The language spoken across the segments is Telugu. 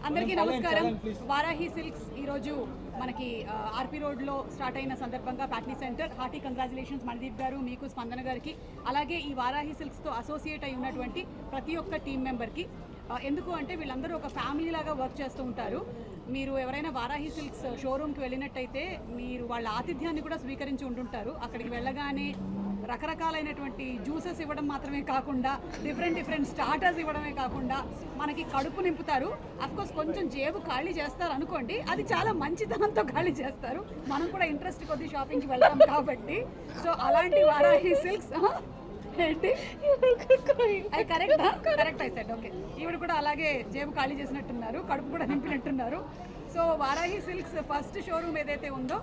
అందరికీ నమస్కారం. వారాహి సిల్క్స్ ఈరోజు మనకి ఆర్పి రోడ్లో స్టార్ట్ అయిన సందర్భంగా Patny centre. Hearty congratulations Manideep గారు, మీకు, స్పందన గారికి, అలాగే ఈ వారాహి సిల్క్స్తో అసోసియేట్ అయి ఉన్నటువంటి ప్రతి ఒక్క టీం మెంబర్కి. ఎందుకు అంటే వీళ్ళందరూ ఒక ఫ్యామిలీ లాగా వర్క్ చేస్తూ ఉంటారు. మీరు ఎవరైనా వారాహి సిల్క్స్ షోరూమ్కి వెళ్ళినట్టయితే మీరు వాళ్ళ ఆతిథ్యాన్ని కూడా స్వీకరించి ఉంటుంటారు. అక్కడికి వెళ్ళగానే రకరకాలైనటువంటి జ్యూసెస్ ఇవ్వడం మాత్రమే కాకుండా డిఫరెంట్ స్టార్టర్స్ ఇవ్వడమే కాకుండా మనకి కడుపు నింపుతారు. అఫ్కోర్స్ కొంచెం జేబు ఖాళీ చేస్తారు అనుకోండి, అది చాలా మంచితనంతో ఖాళీ చేస్తారు. మనం కూడా ఇంట్రెస్ట్ కొద్ది షాపింగ్కి వెళ్తాం కాబట్టి. సో అలాంటి వారాహి సిల్క్స్ ఏంటి కరెక్ట్ ఐ సెడ్ ఓకే. ఈవిడ కూడా అలాగే జేబు ఖాళీ చేసినట్టున్నారు, కడుపు కూడా నింపినట్టున్నారు. So Varahi silks first showroom ఏదైతే ఉందో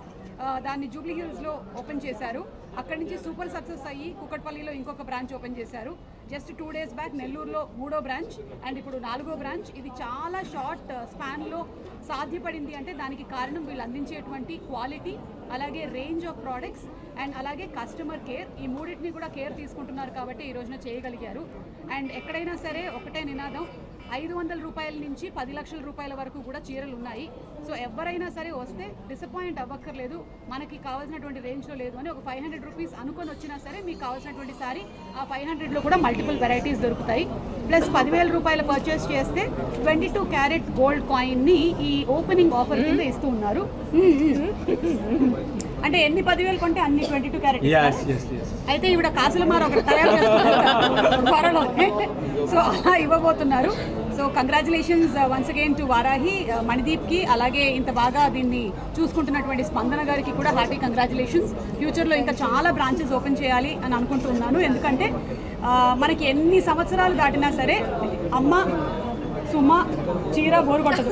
దాన్ని జూబ్లీ హిల్స్లో ఓపెన్ చేశారు. అక్కడి నుంచి సూపర్ సక్సెస్ అయ్యి కుకట్పల్లిలో ఇంకొక బ్రాంచ్ ఓపెన్ చేశారు. జస్ట్ 2 days బ్యాక్ నెల్లూరులో 3వ బ్రాంచ్ అండ్ ఇప్పుడు 4వ బ్రాంచ్. ఇది చాలా షార్ట్ స్పాన్లో సాధ్యపడింది అంటే దానికి కారణం వీళ్ళు అందించేటువంటి క్వాలిటీ, అలాగే రేంజ్ ఆఫ్ ప్రోడక్ట్స్ అండ్ అలాగే కస్టమర్ కేర్. ఈ మూడింటిని కూడా కేర్ తీసుకుంటున్నారు కాబట్టి ఈ రోజున చేయగలిగారు. అండ్ ఎక్కడైనా సరే ఒకటే నినాదం, 500 రూపాయల నుంచి 10 లక్షల రూపాయల వరకు కూడా చీరలు ఉన్నాయి. సో ఎవరైనా సరే వస్తే డిసప్పాయింట్ అవ్వక్కర్లేదు, మనకి కావాల్సినటువంటి రేంజ్లో లేదు అని. ఒక 500 రూపీస్ అనుకొని వచ్చినా సరే మీకు కావాల్సినటువంటి సారీ ఆ 500లో కూడా మల్టిపుల్ వెరైటీస్ దొరుకుతాయి. ప్లస్ 10,000 రూపాయలు పర్చేస్ చేస్తే 22 క్యారెట్ గోల్డ్ కాయిన్ని ఈ ఓపెనింగ్ ఆఫర్ కింద ఇస్తూ ఉన్నారు. అంటే ఎన్ని 10,000 కొంటే అన్ని 22 క్యారెట్. అయితే ఇవిడ కాసుల మార ఒకటి తయారు చేసుకుంటారు త్వరలో. సో అలా ఇవ్వబోతున్నారు. So congratulations once again to Varahi, మణిదీప్కి, అలాగే ఇంత బాగా దీన్ని చూసుకుంటున్నటువంటి స్పందన గారికి కూడా హార్టీ కంగ్రాచులేషన్స్. ఫ్యూచర్లో ఇంకా చాలా బ్రాంచెస్ ఓపెన్ చేయాలి అని అనుకుంటున్నాను. ఎందుకంటే మనకి ఎన్ని సంవత్సరాలు దాటినా సరే అమ్మ సుమ చీర బోరు కొట్టదు.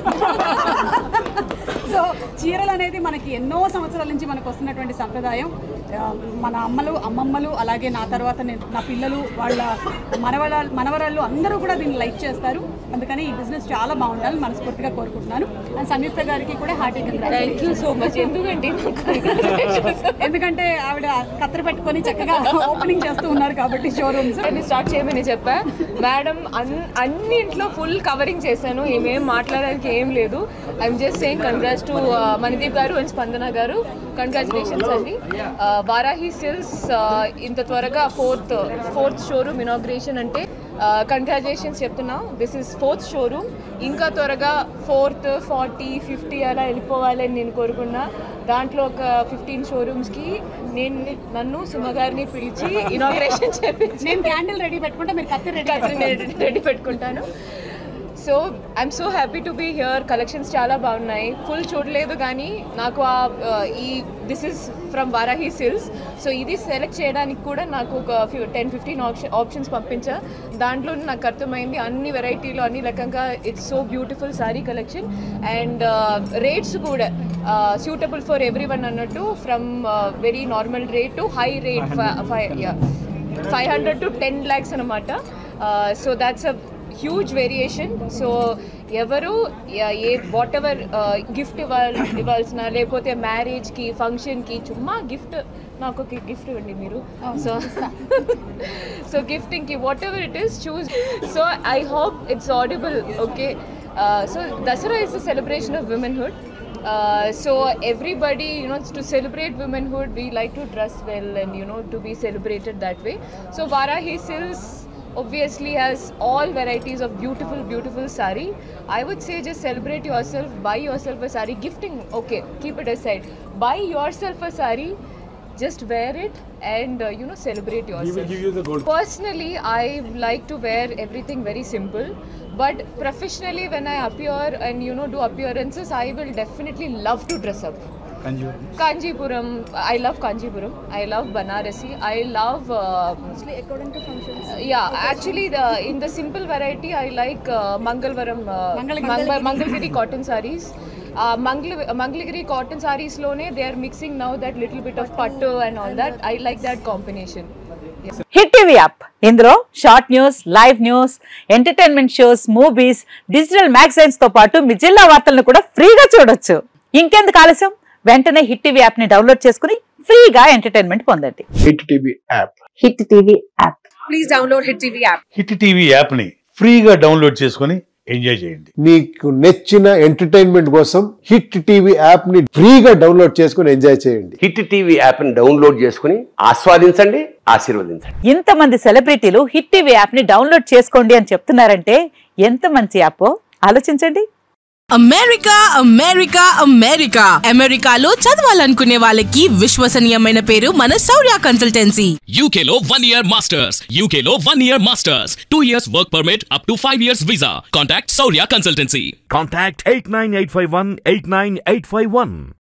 సో చీరలు అనేది మనకి ఎన్నో సంవత్సరాల నుంచి మనకు వస్తున్నటువంటి సంప్రదాయం. మన అమ్మమ్మలు అలాగే నా తర్వాత నా పిల్లలు, వాళ్ళ మనవరాళ్ళు అందరూ కూడా దీన్ని లైక్ చేస్తారు. అందుకని ఈ బిజినెస్ చాలా బాగుండాలని మనస్ఫూర్తిగా కోరుకుంటున్నాను. అండ్ సంయుక్త గారికి కూడా hearty thank you so much. ఎందుకంటే ఆవిడ కత్తెర పెట్టుకొని చక్కగా ఓపెనింగ్ చేస్తూ ఉన్నారు కాబట్టి షోరూమ్స్ స్టార్ట్ చేయమని చెప్పా మేడం. అన్నింట్లో ఫుల్ కవరింగ్ చేశాను, ఏమేం మాట్లాడడానికి ఏం లేదు. I'm just saying congrats to Manideep గారు అండ్ స్పందన గారు. కంగ్రాచులేషన్స్ అండి. వారాహి సిల్క్స్ ఇంత త్వరగా ఫోర్త్ షోరూమ్ ఇనాగ్రేషన్ అంటే కంగ్రాచులేషన్స్ చెప్తున్నా. This is 4th showroom. ఇంకా త్వరగా 4th, 40, 50 అలా వెళ్ళిపోవాలని నేను కోరుకున్నా. దాంట్లో ఒక 15 షోరూమ్స్కి నన్ను సుమ గారిని పిలిచి ఇనాగ్రేషన్ చేపించి నేను క్యాండిల్ రెడీ పెట్టుకుంటా, మీరు కత్తెర రెడీ పెట్టుకుంటాను. So I'm so happy to be here. Collections చాలా బాగున్నాయి. ఫుల్ చూడలేదు కానీ నాకు ఈ this is from Varahi silks. So ఇది సెలెక్ట్ చేయడానికి కూడా నాకు ఒక 10-15 ఆప్షన్స్ పంపించా. దాంట్లో నాకు అర్థమైంది అన్ని వెరైటీలు అన్ని రకంగా it's so beautiful sorry collection. And rates కూడా సూటబుల్ ఫర్ ఎవ్రీ వన్ అన్నట్టు, from very normal rate to high rate 500 to 10 lakhs అనమాట. So that's a huge variation. So ఎవరు వాట్ ఎవర్ గిఫ్ట్ ఇవ్వాల్సిన, లేకపోతే మ్యారేజ్కి, ఫంక్షన్కి చుమ్మా గిఫ్ట్, నాకు ఒక గిఫ్ట్ ఇవ్వండి మీరు. సో గిఫ్టింగ్కి what ever it is choose. So I hope it's audible. Okay. So Dussehra is the celebration of womanhood. So everybody, to celebrate womanhood, we like to dress well and to be celebrated that way. So Vaarahi Silks obviously has all varieties of beautiful saree. I would say just celebrate yourself, buy yourself a saree. Gifting, okay, keep it aside. Buy yourself a saree, just wear it and celebrate yourself. Give you the gold. Personally, I like to wear everything very simple, but professionally when I appear and do appearances, I will definitely love to dress up. Kanjipuram, I love Kanjipuram, I love Banarasi, I love mostly according to functions. Yeah, actually in the simple variety I like Mangalvaram, Mangalgiri cotton sarees. Mangalgiri cotton sarees lone they are mixing now that little bit of pattu and all that. I like that combination. Hit TV app, ఇందులో short news, live news, entertainment shows, movies, digital magazines తో పాటు మీ జిల్లా వార్తలను కూడా ఫ్రీగా చూడొచ్చు. ఇంకెందుకు ఆలస్యం, వెంటనే హిట్ టీవీ యాప్ ని డౌన్లోడ్ చేసుకుని ఫ్రీగా ఎంటర్టైన్మెంట్ పొందండి. Hit TV app. Hit TV app. Please download Hit TV app. Hit TV app ని ఫ్రీగా డౌన్లోడ్ చేసుకొని ఎంజాయ్ చేయండి. మీకు నచ్చిన ఎంటర్టైన్మెంట్ కోసం హిట్ టీవీ యాప్ ని ఫ్రీగా డౌన్లోడ్ చేసుకుని ఎంజాయ్ చేయండి. హిట్ టీవీ యాప్ ని డౌన్లోడ్ చేసుకుని ఆస్వాదించండి, ఆశీర్వదించండి. ఇంతమంది సెలబ్రిటీలు హిట్ టీవీ యాప్ ని డౌన్లోడ్ చేసుకోండి అని చెప్తున్నారంటే ఎంత మంచి యాప్ ఆలోచించండి. అమెరికా అమెరికా అమెరికా అమెరికాలో చదవాలనుకునే వాళ్ళకి విశ్వసనీయమైన పేరు మన శౌర్య కన్సల్టెన్సీ. UK లో 1 year masters, UK లో 1 year masters, 2 years work permit up to 5 years visa. Contact Saurya Consultancy. Contact 89851 89851.